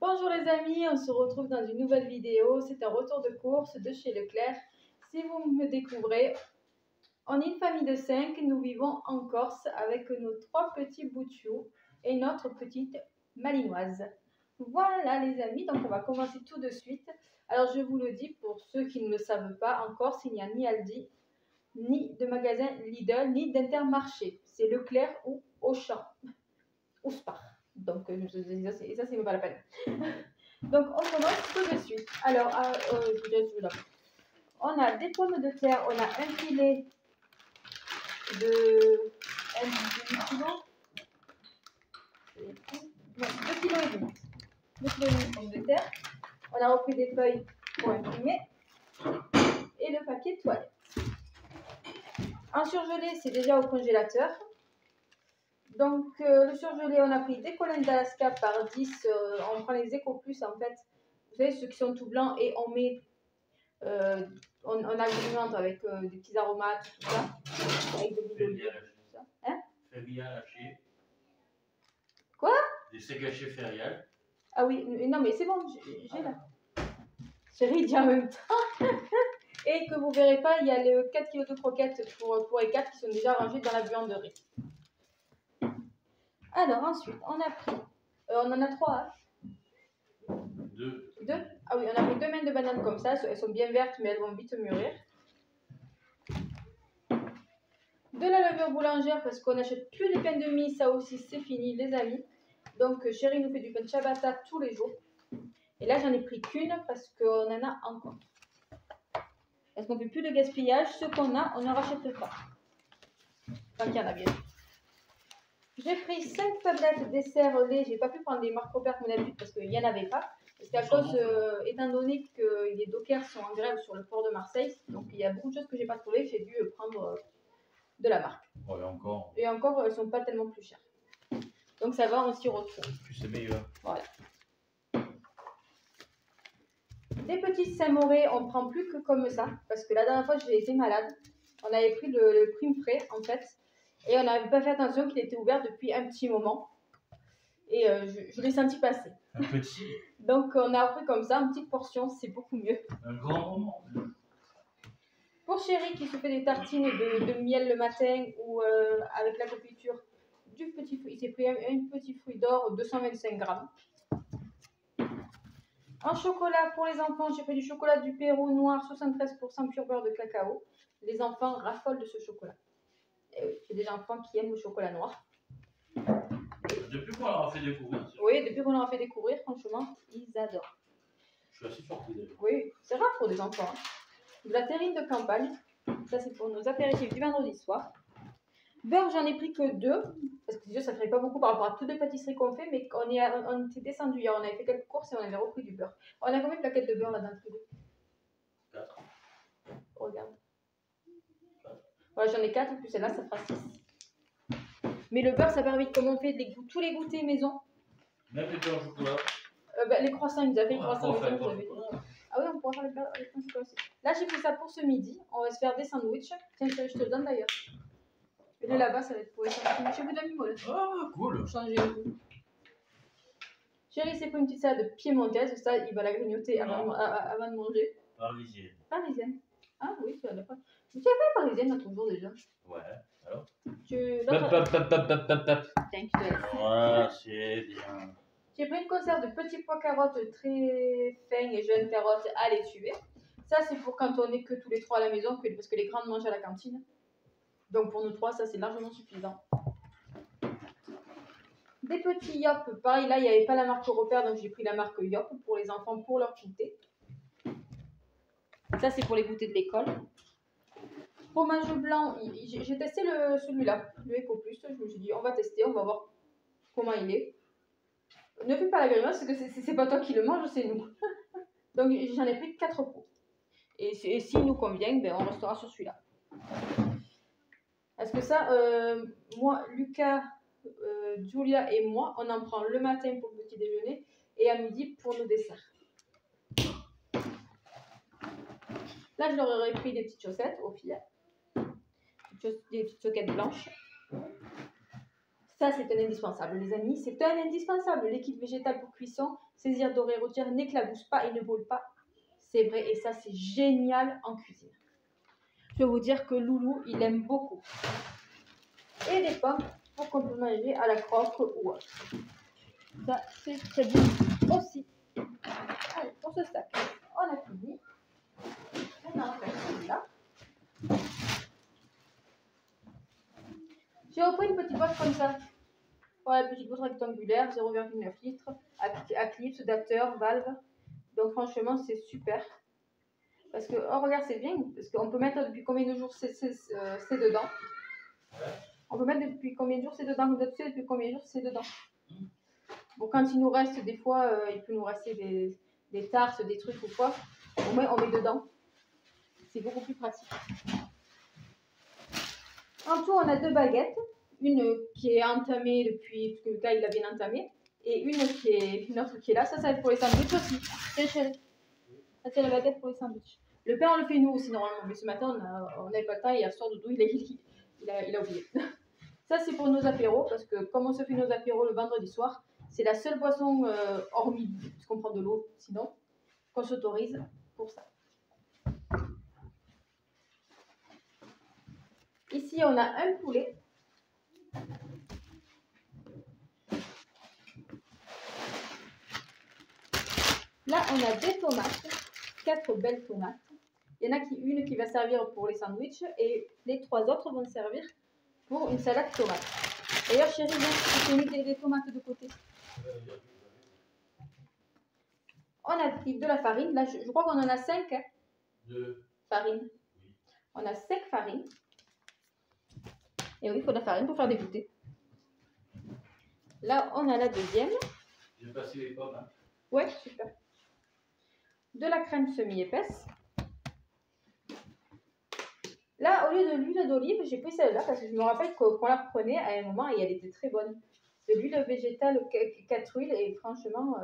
Bonjour les amis, on se retrouve dans une nouvelle vidéo. C'est un retour de course de chez Leclerc. Si vous me découvrez, on est une famille de 5. Nous vivons en Corse avec nos 3 petits bouts de chou et notre petite malinoise. Voilà les amis, donc on va commencer tout de suite. Alors je vous le dis pour ceux qui ne le savent pas, en Corse il n'y a ni Aldi, ni de magasin Lidl, ni d'Intermarché. C'est Leclerc ou Auchan ou Spar. Donc, ça, c'est pas la peine. Donc, on commence tout de suite. Alors, on a des pommes de terre, on a un filet de 2 kilos. Non, 2 kilos et demi. 2 kilos et demi de pommes de terre. On a repris des feuilles pour imprimer. Et le papier de toilette. En surgelé, c'est déjà au congélateur. Donc, le surgelé, on a pris des collines d'Alaska par 10. On prend les Eco Plus, en fait. Vous savez, ceux qui sont tout blancs. Et on met, on agrémente avec des petits aromates, tout ça. Avec de l'huile d'olive, tout ça. Hein? Férial haché. Quoi? Des steaks hachés férial. Ah oui, non, mais c'est bon, j'ai là. Chérie, dit en même temps. Et que vous verrez pas, il y a le 4 kg de croquettes pour les 4 qui sont déjà rangées dans la buanderie. Alors ensuite, on a pris, on en a 3. Hein. 2. Ah oui, on a pris 2 mains de bananes comme ça. Elles sont bien vertes, mais elles vont vite mûrir. De la levure boulangère, parce qu'on n'achète plus les pains de mie. Ça aussi, c'est fini, les amis. Donc, chérie nous fait du pain de ciabatta tous les jours. Et là, j'en ai pris qu'une parce qu'on en a encore. Parce qu'on ne fait plus de gaspillage. Ce qu'on a, on ne rachète pas. Tant qu'il y en a bien. J'ai pris 5 tablettes dessert lait. J'ai pas pu prendre des marques Robert comme d'habitude parce qu'il n'y en avait pas. Parce qu'à cause, étant donné que les dockers sont en grève sur le port de Marseille, donc il y a beaucoup de choses que j'ai pas trouvées, j'ai dû prendre de la marque. Ouais, encore. Et encore, elles sont pas tellement plus chères. Donc ça va, on s'y retrouve. Plus c'est meilleur. Voilà. Des petits Saint-Moré, on prend plus que comme ça. Parce que la dernière fois, j'ai été malade. On avait pris le prime frais, en fait. Et on n'avait pas fait attention qu'il était ouvert depuis un petit moment. Et je l'ai senti passer. Un petit. Donc on a pris comme ça, une petite portion, c'est beaucoup mieux. Un grand moment. Pour chérie qui se fait des tartines de miel le matin ou avec la confiture du petit fruit, il s'est pris un petit fruit d'or, 225 grammes. En chocolat pour les enfants, j'ai pris du chocolat du Pérou noir, 73% pur beurre de cacao. Les enfants raffolent de ce chocolat. Et oui, j'ai des enfants qui aiment le chocolat noir. Depuis qu'on leur a fait découvrir. Oui, depuis qu'on leur a fait découvrir, franchement, ils adorent. Je suis assez surpris d'ailleurs. Oui, c'est rare pour des enfants. Hein. De la terrine de campagne. Ça, c'est pour nos apéritifs du vendredi soir. Beurre, j'en ai pris que 2. Parce que déjà, ça ne ferait pas beaucoup par rapport à toutes les pâtisseries qu'on fait. Mais on était descendu hier. On avait fait quelques courses et on avait repris du beurre. On a combien de plaquettes de beurre là dans le frigo? 4. Regarde. Voilà, j'en ai 4. En plus, celle-là, ça fera 6. Mais le beurre, ça permet de, comme on fait tous les goûters maison. Même les pains au chocolat. Les croissants, ils nous avaient fait les croissants maison. Chocolat. Ah oui, on pourra faire les pains au chocolat aussi. Là, j'ai pris ça pour ce midi. On va se faire des sandwichs. Tiens, je te le donne d'ailleurs. Et là-bas, ça va être pour les sandwichs. J'ai vu de la mimole. Ah, cool. Changer le goût. Chérie, c'est pour une petite salade piémontaise. Ça, il va la grignoter avant de manger. Parisienne. Parisienne. Ah oui, tu as pas. Tu as pas parisienne l'autre jour déjà. Ouais, alors Tap. Ouais, c'est bien. J'ai pris une conserve de petits pois carottes très fins et jeunes carottes à les tuer. Ça, c'est pour quand on est que tous les 3 à la maison, parce que les grandes mangent à la cantine. Donc pour nous 3, ça c'est largement suffisant. Des petits Yop, pareil, là il n'y avait pas la marque Européenne, donc j'ai pris la marque Yop pour les enfants, pour leur goûter. Ça c'est pour les goûters de l'école. Fromage blanc, j'ai testé celui-là, le Eco Plus. Je me suis dit, on va tester, on va voir comment il est. Ne fais pas la grimace, parce que c'est pas toi qui le mange, c'est nous. Donc j'en ai pris 4 pots. Et s'il nous convient, ben, on restera sur celui-là. Parce que ça, moi, Lucas, Julia et moi, on en prend le matin pour le petit déjeuner et à midi pour nos desserts. Là, je leur aurais pris des petites chaussettes aux filles. Des petites soquettes blanches. Ça, c'est un indispensable, les amis. C'est un indispensable. Liquide végétal pour cuisson, saisir, dorer, rôtir, n'éclabousse pas et ne brûle pas. C'est vrai, et ça, c'est génial en cuisine. Je peux vous dire que Loulou, il aime beaucoup. Et des pommes pour qu'on peut manger à la croque ou autre. Ça, c'est très bien aussi. Allez, pour ce sac, on a fini. Maintenant, on va faire celui-là. J'ai repris une petite boîte comme ça. Voilà, petite boîte rectangulaire, 0,9 litres, à clips, adapteur, valve. Donc franchement, c'est super. Parce que, oh regarde, c'est bien. Parce qu'on peut mettre depuis combien de jours c'est dedans. On peut mettre depuis combien de jours c'est dedans. Vous êtes sûr depuis combien de jours c'est dedans. Bon, quand il nous reste, des fois, il peut nous rester des tarses, des trucs ou quoi. Au moins, on met dedans. C'est beaucoup plus pratique. En tout, on a 2 baguettes. Une qui est entamée depuis, parce que le gars, il l'a bien entamé. Et une autre qui est là. Ça va être pour les sandwichs aussi. Tiens, chérie. Ça, c'est la baguette pour les sandwichs. Le pain, on le fait nous aussi, normalement. Mais ce matin, on n'avait pas le temps. Hier soir, Doudou, il a oublié. Ça, c'est pour nos apéros. Parce que comme on se fait nos apéros le vendredi soir, c'est la seule boisson, hormis, puisqu'on prend de l'eau, sinon, qu'on s'autorise pour ça. Ici, on a un poulet. Là, on a des tomates, 4 belles tomates. Il y en a une qui va servir pour les sandwichs et les 3 autres vont servir pour une salade tomate. D'ailleurs, chérie, viens, je t'ai mis des tomates de côté. On a pris de la farine. Là, je crois qu'on en a 5 hein, de farine. Oui. On a 5 farines. Et oui, il faut de la farine pour faire des goûters. Là, on a la deuxième. J'ai passé les pommes. Hein. Ouais, super. De la crème semi-épaisse. Là, au lieu de l'huile d'olive, j'ai pris celle-là parce que je me rappelle qu'on la prenait à un moment et elle était très bonne. C'est de l'huile végétale 4 huiles et franchement,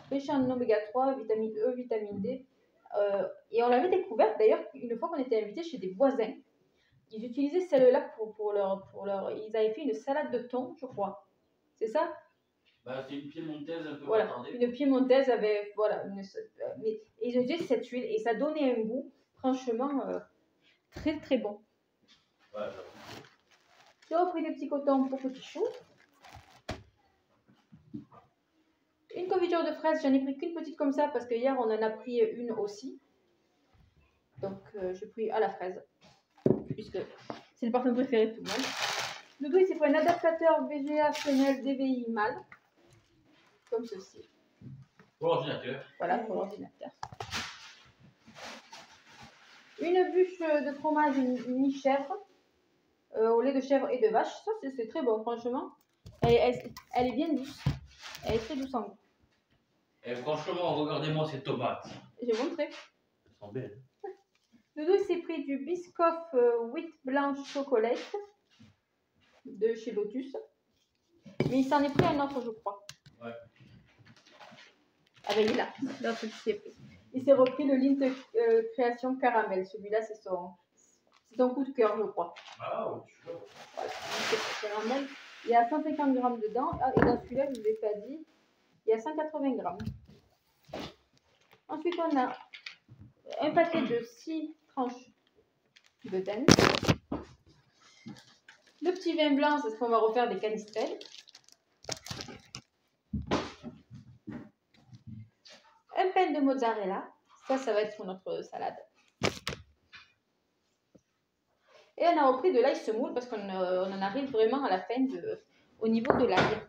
riche en oméga 3, vitamine E, vitamine D. Et on l'avait découverte d'ailleurs une fois qu'on était invité chez des voisins. Ils utilisaient celle-là pour leur. Ils avaient fait une salade de thon, je crois. C'est ça? Bah, c'est une piémontaise un peu voilà, attardée. Une piémontaise avec. Voilà. Mais ils utilisaient cette huile et ça donnait un goût, franchement, très très bon. Ouais, j'ai repris des petits cotons pour petits choux. Une confiture de fraises, j'en ai pris qu'une petite comme ça parce que hier on en a pris une aussi. Donc j'ai pris à la fraise, puisque c'est le parfum préféré de tout le monde. Doudou, il s'est pris un adaptateur VGA Chanel DVI mâle, comme ceci. Pour l'ordinateur. Voilà, pour l'ordinateur. Une bûche de fromage mi-chèvre, au lait de chèvre et de vache. Ça, c'est très bon, franchement. Elle est bien douce. Elle est très douce en goût. Et franchement, regardez-moi ces tomates. J'ai montré. Elles sont belles. Doudou, il s'est pris du Biscoff wheat blanche chocolate de chez Lotus. Mais il s'en est pris un autre, je crois. Ouais. Ah ben il est là, l'autre qui s'est pris. Il s'est repris le Lint Création Caramel. Celui-là, c'est son coup de cœur, je crois. Ah oui, je vois. Voilà, caramel. Il y a 150 grammes dedans. Ah, et dans celui-là, je ne vous l'ai pas dit, il y a 180 grammes. Ensuite, on a un paquet de 6 tranches de dinde. Le petit vin blanc, c'est ce qu'on va refaire des canistrelles. Un pain de mozzarella. Ça va être pour notre salade. Et on a repris de l'ail semoule parce qu'on en arrive vraiment à la fin au niveau de l'ail.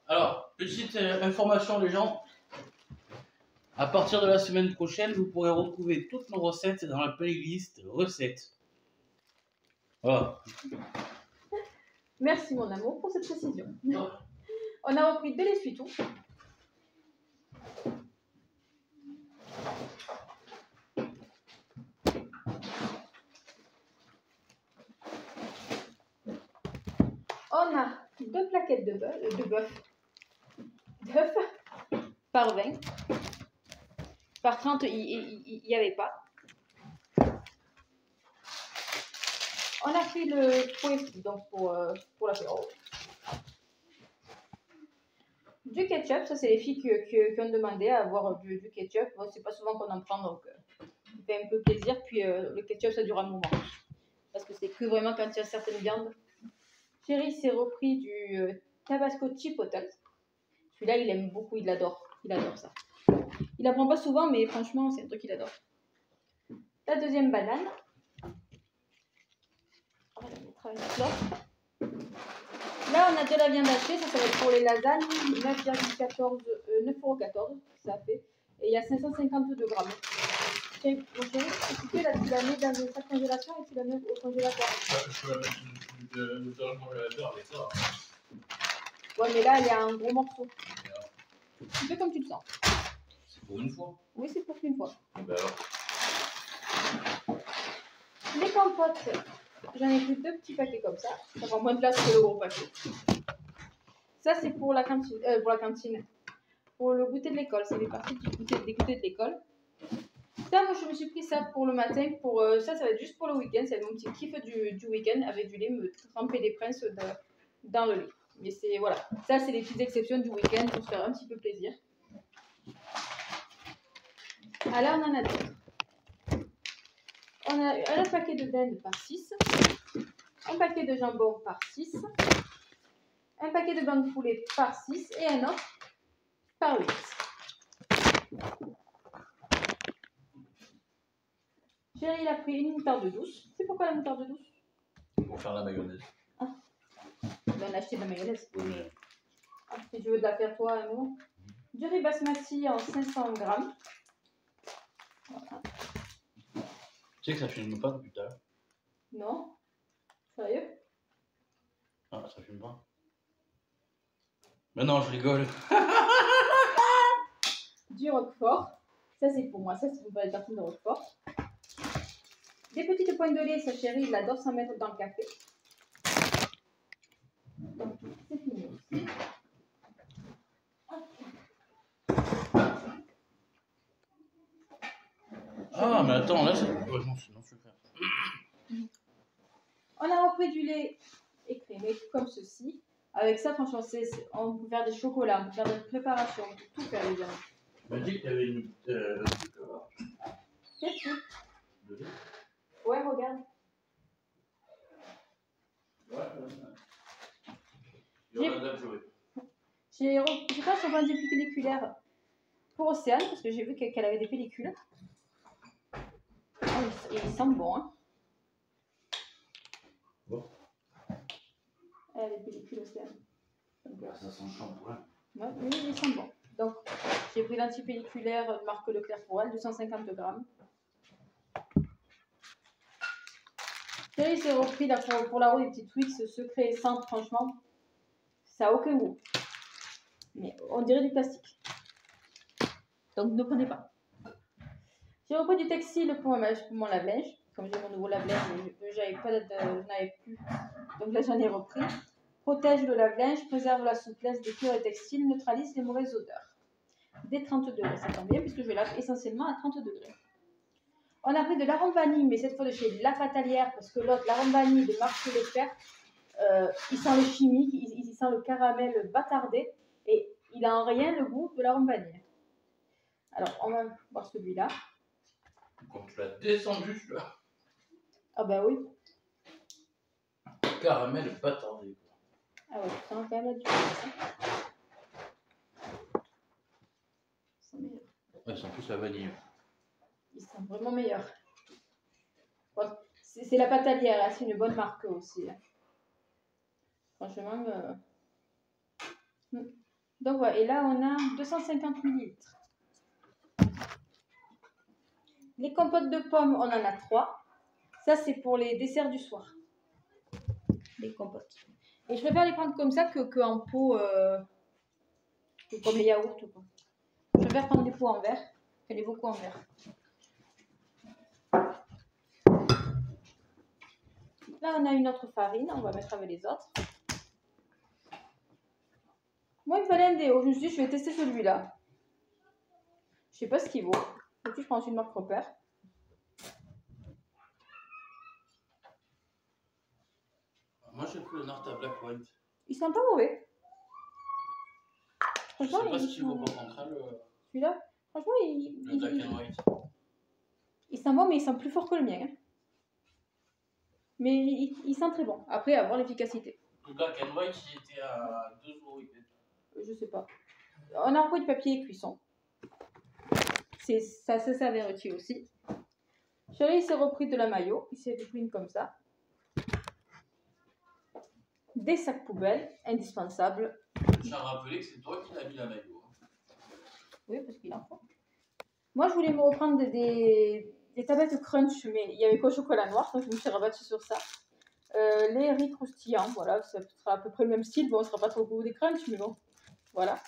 Alors, petite information les gens. À partir de la semaine prochaine, vous pourrez retrouver toutes nos recettes dans la playlist recettes. Voilà. Merci mon amour pour cette précision. On a repris de l'essuie-tout. On a 2 plaquettes de bœuf par 20. Par 30, il n'y avait pas. On a pris le fouet donc pour l'apéro. Du ketchup, ça c'est les filles qui ont demandé à avoir du ketchup. Bon, c'est pas souvent qu'on en prend, donc ça fait un peu plaisir. Puis le ketchup, ça dure un moment. Parce que c'est que vraiment quand il y a certaines viandes. Chéri s'est repris du Tabasco Chipotle. Celui-là, il aime beaucoup, il adore ça. Il n'apprend pas souvent, mais franchement, c'est un truc qu'il adore. La deuxième banane. On va la mettre avec l'autre. Là, on a de la viande hachée, ça va être pour les lasagnes, 9,14€, ça fait. Et il y a 552 grammes. Tiens, mon chéri, tu la mets dans le sac congélation et tu la mets au congélateur. Je peux la mettre dans le congélateur avec ça. Ouais, mais là, il y a un gros morceau. Tu fais comme tu le sens. C'est pour une fois. Oui, c'est pour une fois. Ben alors. Les compotes, j'en ai pris 2 petits paquets comme ça. Ça prend moins de place que le gros paquet. Ça, c'est pour la cantine. Pour le goûter de l'école. Ça fait partie des goûters de l'école. Ça, moi, je me suis pris ça pour le matin. Ça va être juste pour le week-end. C'est mon petit kiff du week-end avec du lait, me tremper des princes dans le lait. Mais c'est, voilà. Ça, c'est les petites exceptions du week-end pour se faire un petit peu plaisir. Alors, on en a d'autres. On a un paquet de dinde par 6, un paquet de jambon par 6, un paquet de blanc de poulet par 6 et un autre par 8. Chéri, il a pris une moutarde douce. C'est pourquoi la moutarde douce? Pour faire la mayonnaise. Ah. On va en acheter de la mayonnaise. Oui, mais... si tu veux de la faire toi, non. Du riz basmati en 500 grammes. Voilà. Tu sais que ça filme pas depuis tout à l'heure? Non? Sérieux? Ah, ça filme pas. Mais non, je rigole. Du roquefort. Ça, c'est pour moi. Ça, c'est pour les tartines de roquefort. Des petites pointes de lait. Sa chérie, il adore s'en mettre dans le café. Donc, c'est fini aussi. Ah, mais attends, là, c'est... Ouais, non, sinon, je vais faire. On a repris du lait écrémé comme ceci. Avec ça, franchement, on peut faire des chocolats, on peut faire des préparations, on peut tout faire les amis. Tu m'as dit que tu avais une... Qu'est-ce que de lait. Ouais, regarde. J'ai fait son point de vue pelliculaire pour Océane, parce que j'ai vu qu'elle avait des pellicules. Oh, il sent bon, hein. Bon. Elle a des pellicules Océane. Ça sent shampoing. Ouais, oui, il sent bon. Donc, j'ai pris l'antipelliculaire de marque Leclerc pour elle, 250 grammes. Chérie s'est repris là, pour la roue des petits Twix secret et sans, franchement, ça n'a aucun goût. Mais on dirait du plastique. Donc ne prenez pas. J'ai repris du textile pour mon lave-linge. Comme j'ai mon nouveau lave-linge, je n'avais plus. Donc là j'en ai repris. Protège le lave-linge, préserve la souplesse des cuirs et textiles, neutralise les mauvaises odeurs. Dès 30 degrés, ça tombe bien puisque je lave essentiellement à 30 degrés. On a pris de l'arôme vanille, mais cette fois de chez La Fatalière, parce que l'autre, l'arôme vanille de marque Leclerc, il sent le chimique, il sent le caramel bâtardé, et il a en rien le goût de l'arôme vanille. Alors, on va voir celui-là. Quand tu l'as descendu, celui-là. Ah bah oui. Caramel bâtardé. Ah ouais, c'est un caramel du ça. Ils sont meilleurs. Ouais, c'est en plus la vanille. Ils sont vraiment meilleurs. Bon, c'est La Fatalière, hein, c'est une bonne marque aussi. Hein. Franchement. Donc voilà, et là on a 250 ml. Les compotes de pommes, on en a 3. Ça c'est pour les desserts du soir. Les compotes. Et je préfère les prendre comme ça que en pot, comme les yaourts. Quoi. Je préfère prendre des pots en verre que les bocaux en verre. Là on a une autre farine, on va mettre avec les autres. Moi, il me fallait un déo. Je me suis dit, je vais tester celui-là. Je sais pas ce qu'il vaut. Et puis, je prends une marque repère. Moi j'ai pris le Narta Black White. Il sent pas mauvais. Je sais Franchement, pas si tu vois pas contraire celui-là, franchement, le Black and White. il sent bon, mais il sent plus fort que le mien. Hein. Mais il sent très bon. Après, avoir l'efficacité. Le Black and White, il était à 2 €. Je sais pas. On a encore du papier cuisson. Ça s'avère utile aussi. Chérie, il s'est repris de la maillot. Il s'est repris une comme ça. Des sacs poubelles, indispensables. J'ai rappelé que c'est toi qui l'as mis la maillot. Oui, parce qu'il en faut. Moi, je voulais me reprendre des tablettes crunch, mais il y avait qu'au chocolat noir, donc je me suis rabattue sur ça. Les riz croustillants, voilà, ça sera à peu près le même style. Bon, on ne sera pas trop au goût des crunch, mais bon, voilà.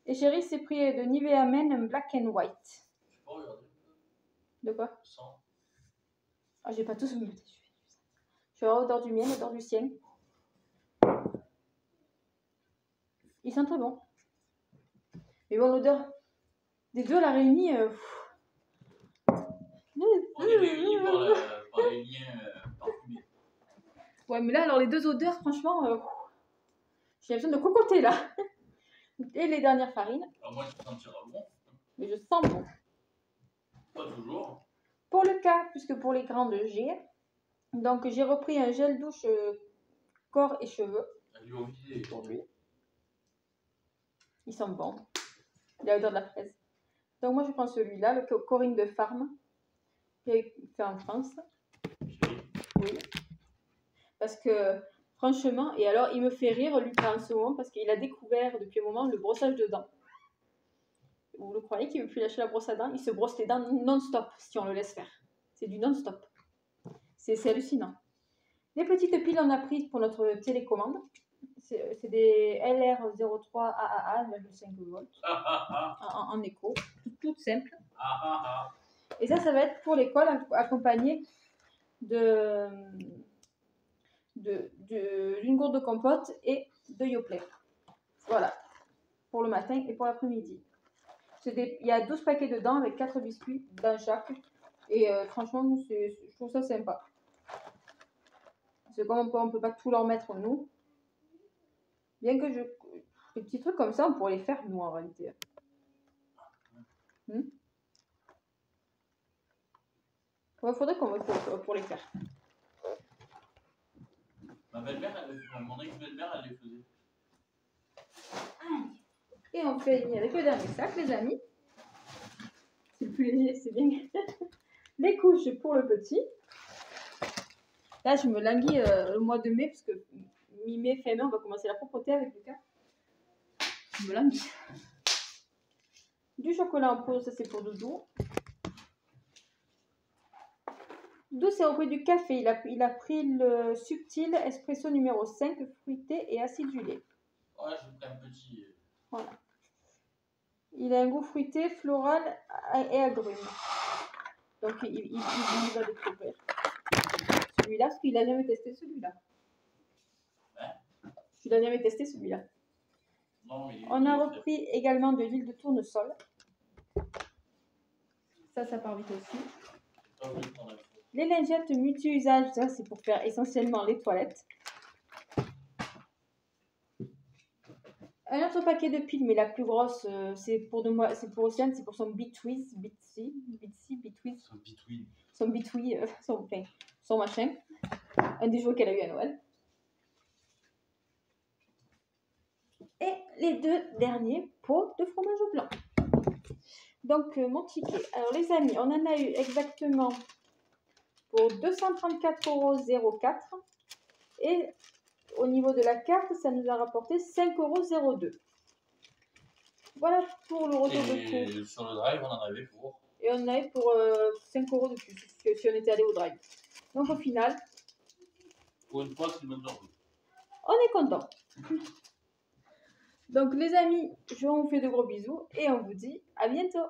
Et chérie s'est pris de Nivea Men un Black and White. Je peux pas regarder. De quoi? Sans. Ah, j'ai pas tous mis. Je suis à l'odeur du mien, l'odeur du sien. Ils sont très bons. Mais bon, l'odeur des deux à la réunie. On est réunis par les liens parfumés. Ouais, mais là, alors les deux odeurs, franchement, j'ai besoin de cocoter là. Et les dernières farines. Alors moi, je sentirai bon. Mais je sens bon. Pas toujours. Pour le cas, puisque pour les grandes G, donc j'ai repris un gel douche corps et cheveux. Pour lui. Il sent bon. Il a l'odeur de la fraise. Donc moi je prends celui-là, le Corinne de Farm, qui est fait en France. Oui. Parce que franchement, et alors il me fait rire Lucas en ce moment parce qu'il a découvert depuis un moment le brossage de dents. Vous le croyez qu'il ne veut plus lâcher la brosse à dents? Il se brosse les dents non-stop si on le laisse faire. C'est du non-stop. C'est hallucinant. Les petites piles on a prises pour notre télécommande. C'est des LR03 AAA 1,5 volts en écho, toute simple. Et ça va être pour l'école accompagné d'une gourde de compote et de Yoplait. Voilà, pour le matin et pour l'après-midi. Il y a 12 paquets dedans avec 4 biscuits dans chaque. Et franchement, je trouve ça sympa. C'est comme on peut pas tout leur mettre nous. Bien que des petits trucs comme ça, on pourrait les faire nous en réalité. Il faudrait qu'on me pour les faire. Ma belle-mère, mon ex-belle-mère, elle les faisait. Et on fait avec le dernier sac, les amis. C'est le plus léger, c'est bien. Les couches pour le petit. Là, je me languis le mois de mai, parce que mi-mai, fin mai, on va commencer la propreté avec Lucas. Je me languis. Du chocolat en poudre, ça c'est pour Doudou. Doudou s'est repris du café. Il a pris le subtil espresso numéro 5, fruité et acidulé. Ouais, j'ai pris un petit. Voilà. Il a un goût fruité, floral et agrumes. Donc il va découvrir celui-là, parce qu'il n'a jamais testé celui-là. Tu l'as jamais testé celui-là. Non, mais on a repris également de l'huile de tournesol. Ça part vite aussi. Les lingettes multi-usage, ça c'est pour faire essentiellement les toilettes. Un autre paquet de piles, mais la plus grosse, c'est pour Océane, c'est pour son Bitwiz, son machin. Un des jouets qu'elle a eu à Noël. Et les deux derniers pots de fromage blanc. Donc, mon ticket. Alors, les amis, on en a eu exactement pour 234,04 €. Et au niveau de la carte, ça nous a rapporté 5,02 €. Voilà pour le retour de cours. Sur le drive, on en avait pour. Et on en avait pour 5 € de plus si on était allé au drive. Donc, au final, pour une fois, c'est une bonne journée. On est content. Donc, les amis, je vous fais de gros bisous et on vous dit à bientôt.